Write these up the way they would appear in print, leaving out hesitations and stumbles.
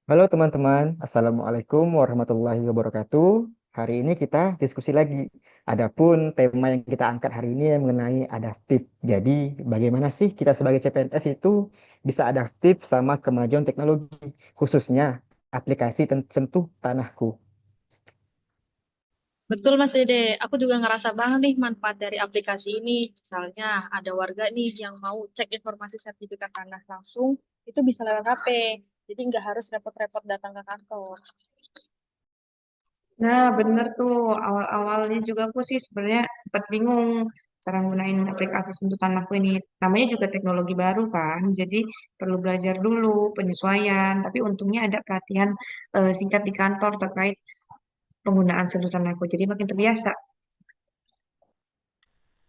Halo teman-teman, Assalamualaikum warahmatullahi wabarakatuh. Hari ini kita diskusi lagi. Adapun tema yang kita angkat hari ini yang mengenai adaptif. Jadi, bagaimana sih kita sebagai CPNS itu bisa adaptif sama kemajuan teknologi, khususnya aplikasi sentuh tanahku. Betul Mas Dede, aku juga ngerasa banget nih manfaat dari aplikasi ini. Misalnya ada warga nih yang mau cek informasi sertifikat tanah langsung, itu bisa lewat HP. Jadi nggak harus repot-repot datang ke kantor. Nah, bener tuh. Awal-awalnya juga aku sih sebenarnya sempat bingung cara gunain aplikasi sentuhan aku ini. Namanya juga teknologi baru kan, jadi perlu belajar dulu penyesuaian. Tapi untungnya ada pelatihan singkat di kantor terkait penggunaan sentuhan aku. Jadi makin terbiasa.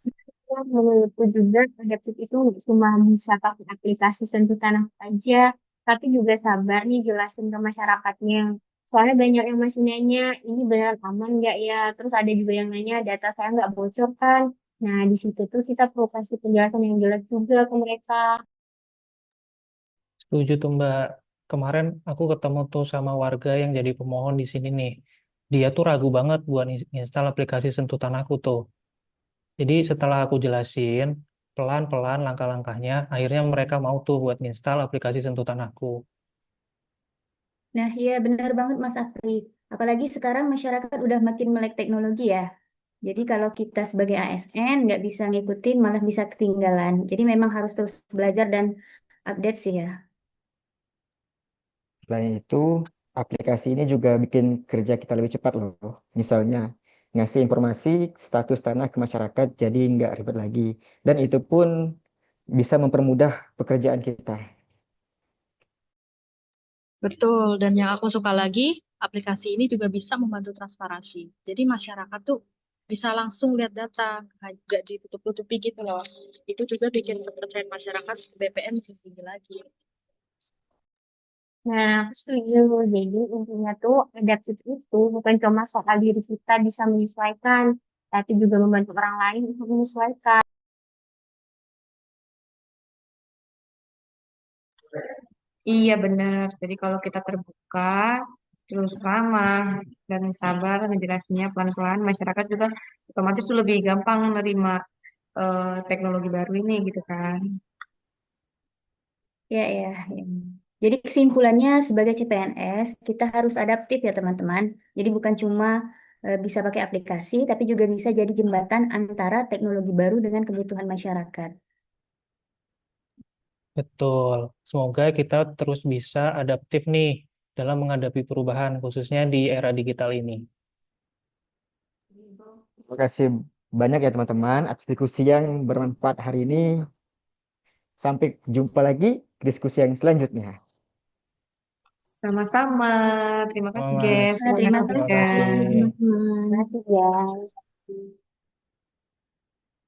Ya, menurutku juga adaptif itu nggak cuma bisa pakai aplikasi sentuh tanah aja, tapi juga sabar nih jelasin ke masyarakatnya. Soalnya banyak yang masih nanya, ini beneran aman nggak ya? Terus ada juga yang nanya, data saya nggak bocor kan? Nah, di situ tuh kita perlu kasih penjelasan yang jelas juga ke mereka. Setuju tuh Mbak. Kemarin aku ketemu tuh sama warga yang jadi pemohon di sini nih. Dia tuh ragu banget buat install aplikasi sentuhan aku tuh. Jadi setelah aku jelasin pelan-pelan langkah-langkahnya, akhirnya mereka mau tuh buat install aplikasi sentuhan aku. Nah, iya benar banget Mas Afri. Apalagi sekarang masyarakat udah makin melek teknologi ya. Jadi kalau kita sebagai ASN nggak bisa ngikutin, malah bisa ketinggalan. Jadi memang harus terus belajar dan update sih ya. Selain itu, aplikasi ini juga bikin kerja kita lebih cepat loh. Misalnya, ngasih informasi status tanah ke masyarakat jadi nggak ribet lagi. Dan itu pun bisa mempermudah pekerjaan kita. Betul, dan yang aku suka lagi, aplikasi ini juga bisa membantu transparansi. Jadi masyarakat tuh bisa langsung lihat data, nggak ditutup-tutupi gitu loh. Itu juga bikin kepercayaan masyarakat ke BPN lebih tinggi lagi. Nah, aku setuju. Jadi intinya tuh adaptif itu bukan cuma soal diri kita bisa menyesuaikan, tapi juga membantu orang lain untuk menyesuaikan. Iya bener. Jadi kalau kita terbuka, terus ramah dan sabar menjelaskannya pelan-pelan, masyarakat juga otomatis tuh lebih gampang menerima teknologi baru ini gitu kan. Ya, ya, ya. Jadi kesimpulannya sebagai CPNS, kita harus adaptif ya teman-teman. Jadi bukan cuma bisa pakai aplikasi, tapi juga bisa jadi jembatan antara teknologi baru dengan kebutuhan masyarakat. Betul. Semoga kita terus bisa adaptif nih dalam menghadapi perubahan, khususnya di era digital ini. Terima kasih banyak ya teman-teman atas diskusi yang bermanfaat hari ini. Sampai jumpa lagi di diskusi yang selanjutnya. Sama-sama. Terima Oh, kasih, Mas, guys. Nah, Semoga terima terima sukses. kasih kasih. teman-teman. Terima kasih, guys.